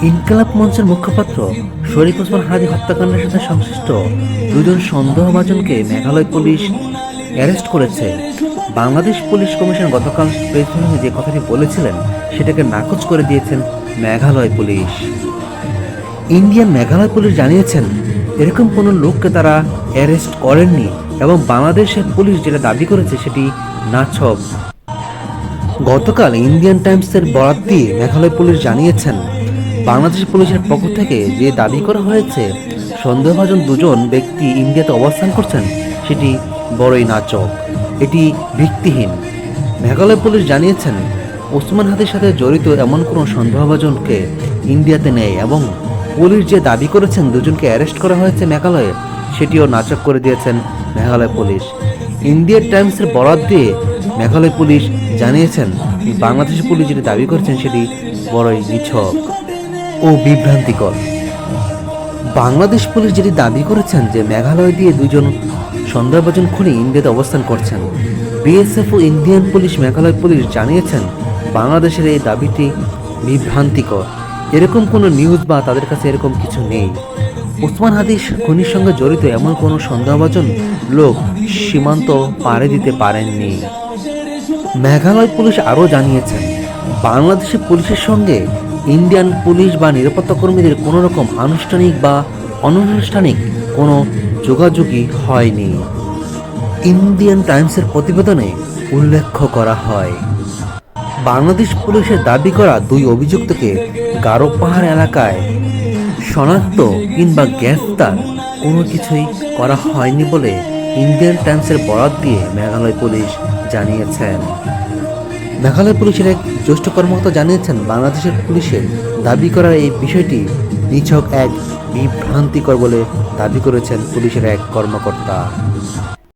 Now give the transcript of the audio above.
ইনকিলাব মঞ্চের মুখপাত্র শরীফ ওসমান হাদি হত্যাকাণ্ডের সাথে সংশ্লিষ্ট দুজন সন্দেহভাজনকে মেঘালয় পুলিশ অ্যারেস্ট করেছে। বাংলাদেশ পুলিশ কমিশন গতকাল প্রেস ব্রিফিংয়ে যে কথাটি বলেছিলেন সেটাকে নাকচ করে দিয়েছেন Meghalaya police. Indian Meghalaya police জানিয়েছেন এরকম কোনো লোককে তারা অ্যারেস্ট করেননি এবং বাংলাদেশের পুলিশ যেটা দাবি করেছে সেটি নাছক। গতকাল ইন্ডিয়ান টাইমসের বরাত দিয়ে মেঘালয় পুলিশ জানিয়েছেন বাংলাদেশ পুলিশের পক্ষ থেকে যে দাবি করা হয়েছে সন্দেহভাজন দুজন ব্যক্তি ইন্ডিয়াতে অবস্থান করছেন সেটি বড়ই নাচক, এটি ভিত্তিহীন। মেঘালয় পুলিশ জানিয়েছেন ওসমান হাদির সাথে জড়িত এমন কোনো সন্দেহভাজনকে ইন্ডিয়াতে নেই এবং পুলিশ যে দাবি করেছেন দুজনকে অ্যারেস্ট করা হয়েছে মেঘালয়ে সেটিও নাচক করে দিয়েছেন মেঘালয় পুলিশ। ইন্ডিয়ান টাইমসের বরাত দিয়ে মেঘালয় পুলিশ জানিয়েছেন বাংলাদেশের পুলিশ যেটি দাবি করেছেন সেটি বড়ই নিছক ও বিভ্রান্তিকর। বাংলাদেশ পুলিশ যেটি দাবি করেছেন যে মেঘালয় দিয়ে দুজন সন্দেহভাজন খুনি ইন্ডিয়াতে অবস্থান করছেন, বিএসএফ ও ইন্ডিয়ান পুলিশ মেঘালয় পুলিশ জানিয়েছেন বাংলাদেশের এই দাবিটি বিভ্রান্তিকর। এরকম কোনো নিউজ বা তাদের কাছে এরকম কিছু নেই। ওসমান হাদি খুনির সঙ্গে জড়িত এমন কোনো সন্দেহভাজন লোক সীমান্ত পাড়ি দিতে পারেননি। মেঘালয় পুলিশ আরও জানিয়েছেন বাংলাদেশের পুলিশের সঙ্গে ইন্ডিয়ান পুলিশ বা নিরাপত্তা কর্মীদের কোনো রকম আনুষ্ঠানিক বা অনানুষ্ঠানিক কোনো যোগাযোগই হয়নি। ইন্ডিয়ান টাইমসের প্রতিবেদনে উল্লেখ করা হয় বাংলাদেশ পুলিশের দাবি করা দুই অভিযুক্তকে গারো পাহাড় এলাকায় শনাক্ত কিংবা গ্রেফতার কোনো কিছুই করা হয়নি বলে ইন্ডিয়ান টাইমসের বরাত দিয়ে মেঘালয় পুলিশ জানিয়েছেন। মেঘালয় পুলিশের এক জ্যেষ্ঠ কর্মকর্তা জানিয়েছেন বাংলাদেশের পুলিশের দাবি করার এই বিষয়টি নিছক এক বিভ্রান্তিকর বলে দাবি করেছেন পুলিশের এক কর্মকর্তা।